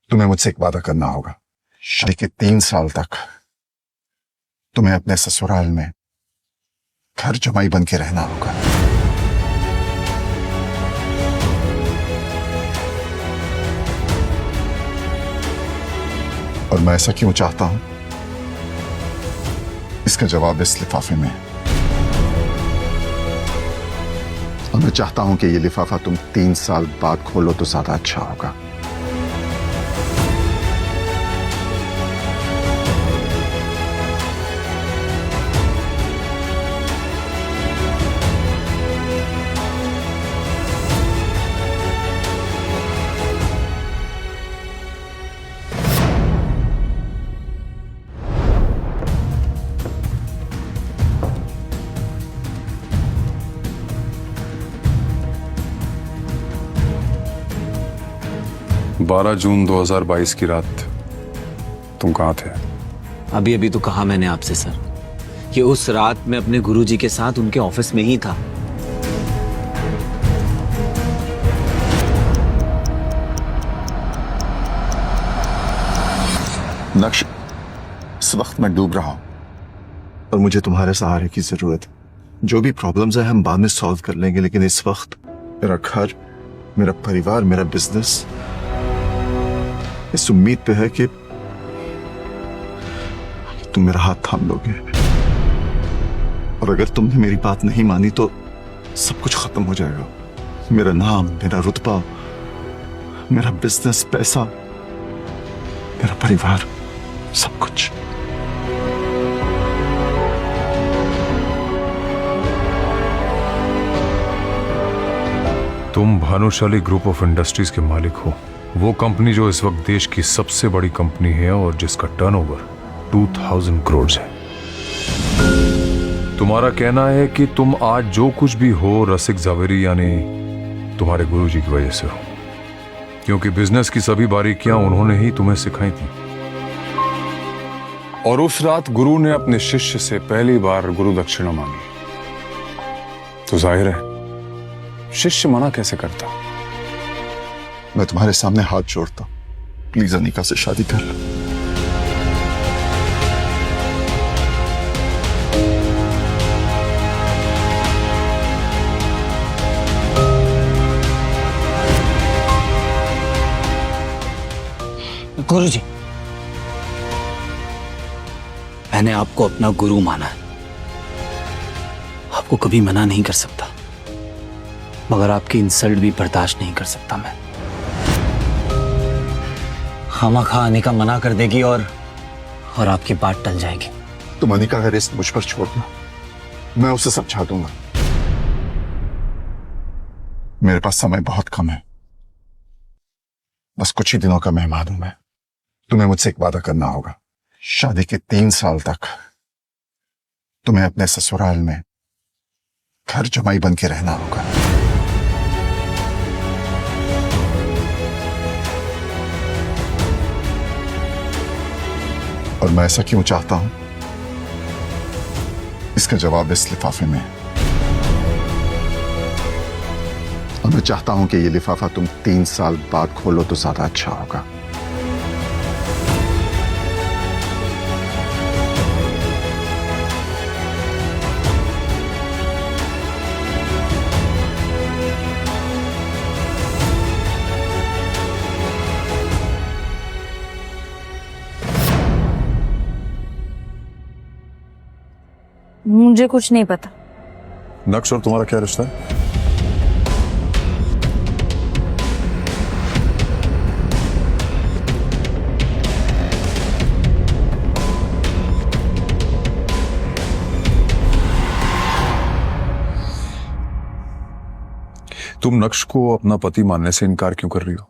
तुम्हें मुझसे एक वादा करना होगा। शादी के 3 साल तक तुम्हें अपने ससुराल में घर जमाई बन के रहना होगा। और मैं ऐसा क्यों चाहता हूं, इसका जवाब इस लिफाफे में है। और मैं चाहता हूं कि ये लिफाफा तुम 3 साल बाद खोलो तो ज्यादा अच्छा होगा। बारह जून 2022 की रात तुम कहां थे? अभी अभी तो कहा मैंने आपसे सर कि उस रात मैं अपने गुरुजी के साथ उनके ऑफिस में ही था। नक्श, इस वक्त मैं डूब रहा हूं और मुझे तुम्हारे सहारे की जरूरत है। जो भी प्रॉब्लम्स है हम बाद में सॉल्व कर लेंगे, लेकिन इस वक्त मेरा घर, मेरा परिवार, मेरा बिजनेस इस उम्मीद पे है कि तुम मेरा हाथ थाम लोगे। और अगर तुमने मेरी बात नहीं मानी तो सब कुछ खत्म हो जाएगा। मेरा नाम, मेरा रुतबा, मेरा बिजनेस, पैसा, मेरा परिवार, सब कुछ। तुम भानुशाली ग्रुप ऑफ इंडस्ट्रीज के मालिक हो, वो कंपनी जो इस वक्त देश की सबसे बड़ी कंपनी है और जिसका टर्नओवर 2000 करोड़ है। तुम्हारा कहना है कि तुम आज जो कुछ भी हो रसिक जावेरी यानी तुम्हारे गुरुजी की वजह से हो, क्योंकि बिजनेस की सभी बारीकियां उन्होंने ही तुम्हें सिखाई थी। और उस रात गुरु ने अपने शिष्य से पहली बार गुरु दक्षिणा मांगी, तो जाहिर है शिष्य मना कैसे करता। मैं तुम्हारे सामने हाथ जोड़ता हूं, प्लीज अनिका से शादी कर लो। गुरुजी, मैंने आपको अपना गुरु माना है, आपको कभी मना नहीं कर सकता, मगर आपकी इंसल्ट भी बर्दाश्त नहीं कर सकता मैं। खामखा अनिका मना कर देगी और आपकी बात टल जाएगी। तुम अनिका का रिस्क मुझ पर छोड़ दो, मैं उसे समझा दूंगा। मेरे पास समय बहुत कम है, बस कुछ ही दिनों का मेहमान हूं मैं। तुम्हें मुझसे एक वादा करना होगा। शादी के 3 साल तक तुम्हें अपने ससुराल में घर जमाई बन के रहना होगा। और मैं ऐसा क्यों चाहता हूं, इसका जवाब इस लिफाफे में है। और मैं चाहता हूं कि ये लिफाफा तुम 3 साल बाद खोलो तो ज्यादा अच्छा होगा। मुझे कुछ नहीं पता। नक्श और तुम्हारा क्या रिश्ता है? तुम नक्श को अपना पति मानने से इनकार क्यों कर रही हो?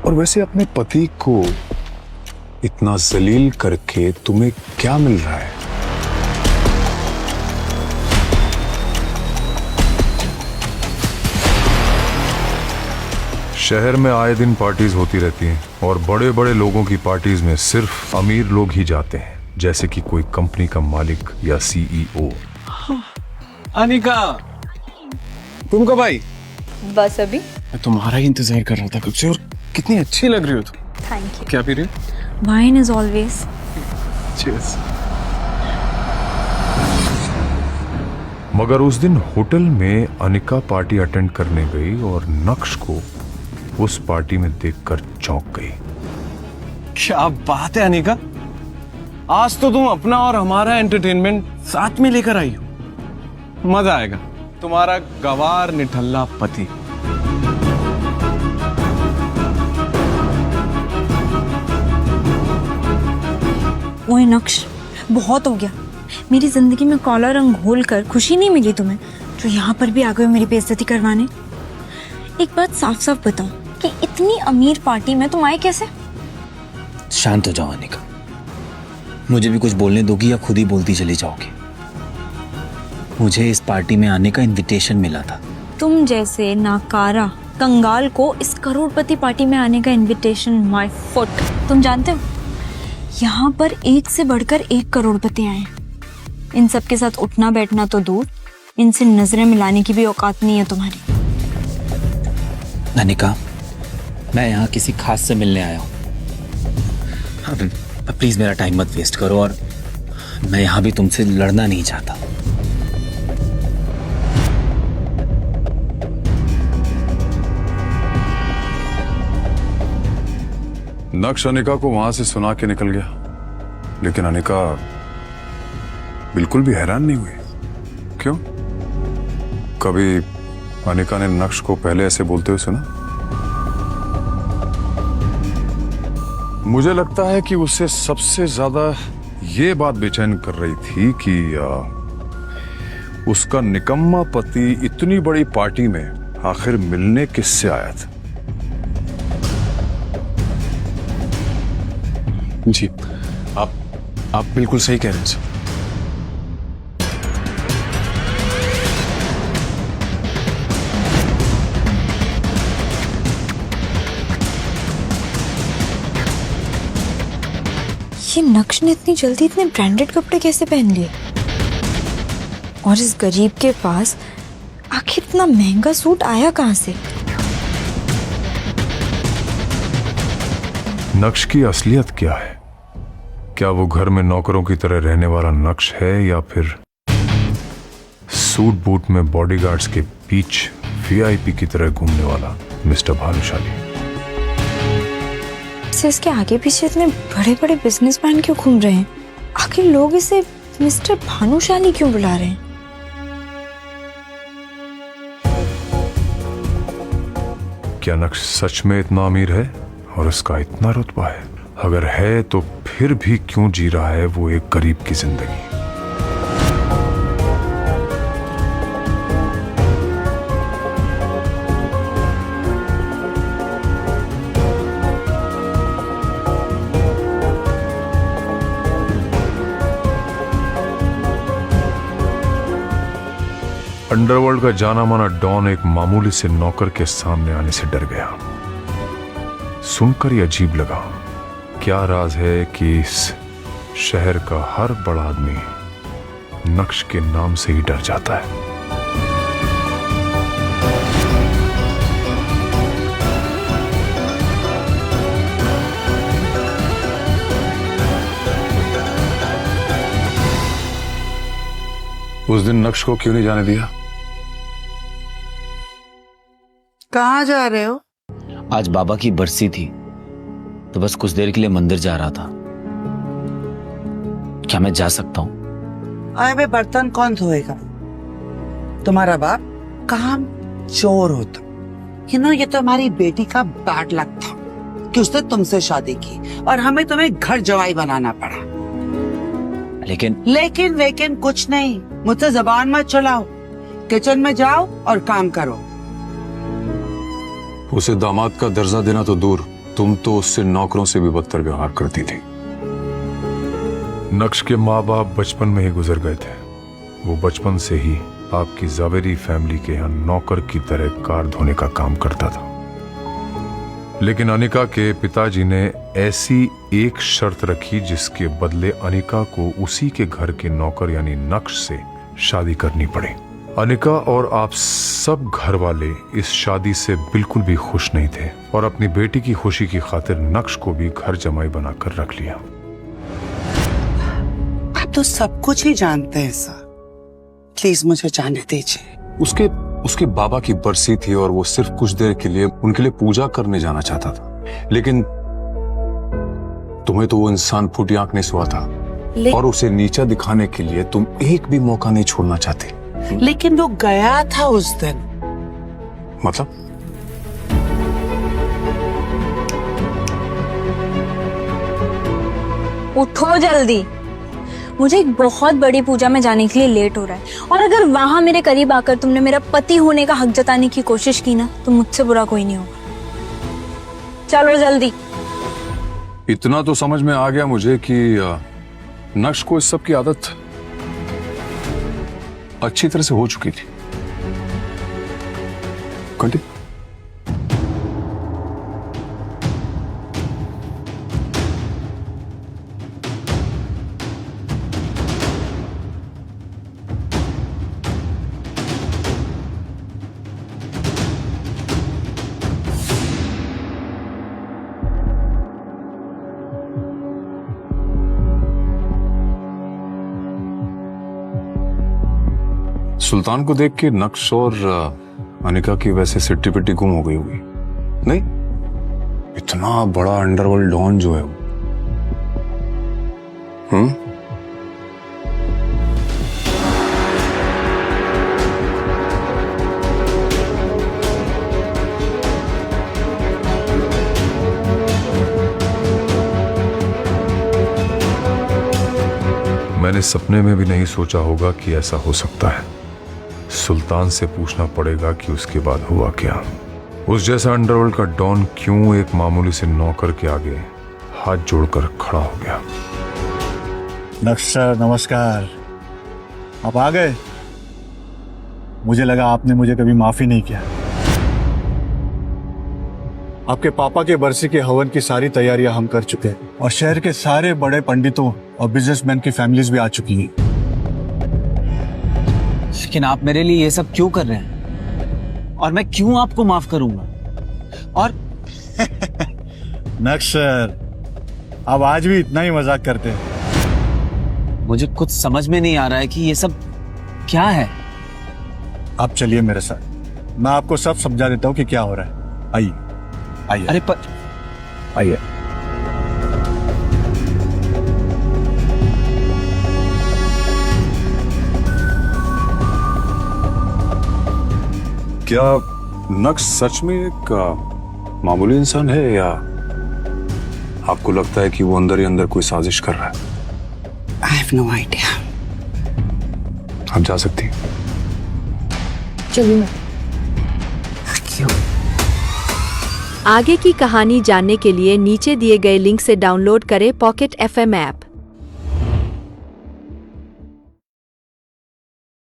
और वैसे अपने पति को इतना जलील करके तुम्हें क्या मिल रहा है? शहर में आए दिन पार्टीज होती रहती हैं और बड़े बड़े लोगों की पार्टीज में सिर्फ अमीर लोग ही जाते हैं, जैसे कि कोई कंपनी का मालिक या सीईओ। अनिका, तुम कब आई? बस अभी मैं तुम्हारा ही इंतजार कर रहा था कब से। और कितनी अच्छी लग रही हो तुम। थैंक क्या पी रही हो? You. Wine is always. Cheers. मगर उस दिन होटल में अनिका पार्टी अटेंड करने गई और नक्श को उस पार्टी में देखकर चौंक गई। क्या बात है अनिका, आज तो तुम अपना और हमारा एंटरटेनमेंट साथ में लेकर आई हो। मजा आएगा। तुम्हारा गवार निठल्ला पति। ओए नक्श, बहुत हो गया। मेरी जिंदगी में काला रंग घोल कर खुशी नहीं मिली तुम्हें, जो यहाँ पर भी आ गए हो मेरी बेइज्जती करवाने। एक बात साफ साफ बताओ कि इतनी अमीर पार्टी में तुम आए कैसे? शांत हो जाओ अनिका, मुझे भी कुछ बोलने दोगी या खुद ही बोलती चली जाओगी? मुझे इस पार्टी में आने का इनविटेशन मिला था। तुम जैसे नाकारा कंगाल को इस करोड़पति पार्टी में आने का इनविटेशन माय फुट। तुम जानते हो यहाँ पर एक से बढ़कर एक करोड़पति आए हैं। इन सब के साथ उठना बैठना तो दूर, इनसे नजरें मिलाने की भी औकात नहीं है तुम्हारी। अनिका, मैं यहाँ किसी खास से मिलने आया हूँ। अब प्लीज मेरा टाइम मत वेस्ट करो, और मैं यहाँ भी तुमसे लड़ना नहीं चाहता। नक्श अनिका को वहां से सुना के निकल गया, लेकिन अनिका बिल्कुल भी हैरान नहीं हुई। क्यों? कभी अनिका ने नक्श को पहले ऐसे बोलते हुए सुना? मुझे लगता है कि उसे सबसे ज्यादा ये बात बेचैन कर रही थी कि उसका निकम्मा पति इतनी बड़ी पार्टी में आखिर मिलने किससे आया था। जी, आप बिल्कुल सही कह रहे हैं सर। ये नक्श ने इतनी जल्दी इतने ब्रांडेड कपड़े कैसे पहन लिए? और इस गरीब के पास आखिर इतना महंगा सूट आया कहाँ से? नक्श की असलियत क्या है? क्या वो घर में नौकरों की तरह रहने वाला नक्श है, या फिर सूट बूट में बॉडीगार्ड्स के बीच वीआईपी की तरह घूमने वाला मिस्टर भानुशाली? इसके आगे पीछे इतने बड़े बड़े बिजनेसमैन क्यों घूम रहे हैं? आखिर लोग इसे मिस्टर भानुशाली क्यों बुला रहे हैं? क्या नक्श सच में इतना अमीर है और उसका इतना रुतबा है? अगर है तो फिर भी क्यों जी रहा है वो एक गरीब की जिंदगी? अंडरवर्ल्ड का जाना माना डॉन एक मामूली से नौकर के सामने आने से डर गया। सुनकर ही अजीब लगा। क्या राज है कि इस शहर का हर बड़ा आदमी नक्श के नाम से ही डर जाता है? उस दिन नक्श को क्यों नहीं जाने दिया? कहाँ जा रहे हो? आज बाबा की बरसी थी, तो बस कुछ देर के लिए मंदिर जा रहा था। क्या मैं जा सकता हूँ? अरे बर्तन कौन धोएगा? तुम्हारा बाप काम चोर होता। ये तो हमारी बेटी का बैड लक था कि उसने तुमसे शादी की और हमें तुम्हें घर जवाई बनाना पड़ा। लेकिन लेकिन कुछ नहीं। मुझसे जबान मत चलाओ। किचन में जाओ और काम करो। उसे दामाद का दर्जा देना तो दूर, तुम तो उससे नौकरों से भी बदतर व्यवहार करती थी। नक्श के माँ बाप बचपन में ही गुजर गए थे। वो बचपन से ही आपकी जावेरी फैमिली के यहाँ नौकर की तरह कार धोने का काम करता था। लेकिन अनिका के पिताजी ने ऐसी एक शर्त रखी जिसके बदले अनिका को उसी के घर के नौकर यानी नक्श से शादी करनी पड़ी। अनिका और आप सब घर वाले इस शादी से बिल्कुल भी खुश नहीं थे और अपनी बेटी की खुशी की खातिर नक्श को भी घर जमाई बनाकर रख लिया। आप तो सब कुछ ही जानते हैं सर, प्लीज मुझे जाने दीजिए। उसके बाबा की बरसी थी और वो सिर्फ कुछ देर के लिए उनके लिए पूजा करने जाना चाहता था, लेकिन तुम्हें तो वो इंसान फूटी आंख नहीं सुहा था और उसे नीचा दिखाने के लिए तुम एक भी मौका नहीं छोड़ना चाहते। लेकिन वो गया था उस दिन। मतलब? उठो जल्दी, मुझे एक बहुत बड़ी पूजा में जाने के लिए लेट हो रहा है और अगर वहां मेरे करीब आकर तुमने मेरा पति होने का हक जताने की कोशिश की ना तो मुझसे बुरा कोई नहीं होगा। चलो जल्दी। इतना तो समझ में आ गया मुझे कि नक्श को इस सब की आदत अच्छी तरह से हो चुकी थी। कंटिन्यू। सुल्तान को देख के नक्श और अनिका की वैसे सिट्टी पिट्टी गुम हो गई होगी। नहीं, इतना बड़ा अंडरवर्ल्ड डॉन जो है वो। मैंने सपने में भी नहीं सोचा होगा कि ऐसा हो सकता है। सुल्तान से पूछना पड़ेगा कि उसके बाद हुआ क्या। उस जैसा अंडरवर्ल्ड का डॉन क्यों एक मामूली से नौकर के आगे हाथ जोड़कर खड़ा हो गया। नक्श सर नमस्कार, आप आ गए। मुझे लगा आपने मुझे कभी माफी नहीं किया। आपके पापा के बरसी के हवन की सारी तैयारियां हम कर चुके हैं और शहर के सारे बड़े पंडितों और बिजनेसमैन की फैमिलीज भी आ चुकी हैं। लेकिन आप मेरे लिए ये सब क्यों कर रहे हैं और मैं क्यों आपको माफ करूंगा? और नक्श सर, आप आज भी इतना ही मजाक करते हैं। मुझे कुछ समझ में नहीं आ रहा है कि ये सब क्या है। आप चलिए मेरे साथ, मैं आपको सब समझा देता हूँ कि क्या हो रहा है। आइए आइए। अरे पर आइए। क्या नक्श सच में एक मामूली इंसान है या आपको लगता है कि वो अंदर ही अंदर कोई साजिश कर रहा है? I have no idea. आप जा सकती हैं। चलिए। क्यों? आगे की कहानी जानने के लिए नीचे दिए गए लिंक से डाउनलोड करें पॉकेट FM ऐप।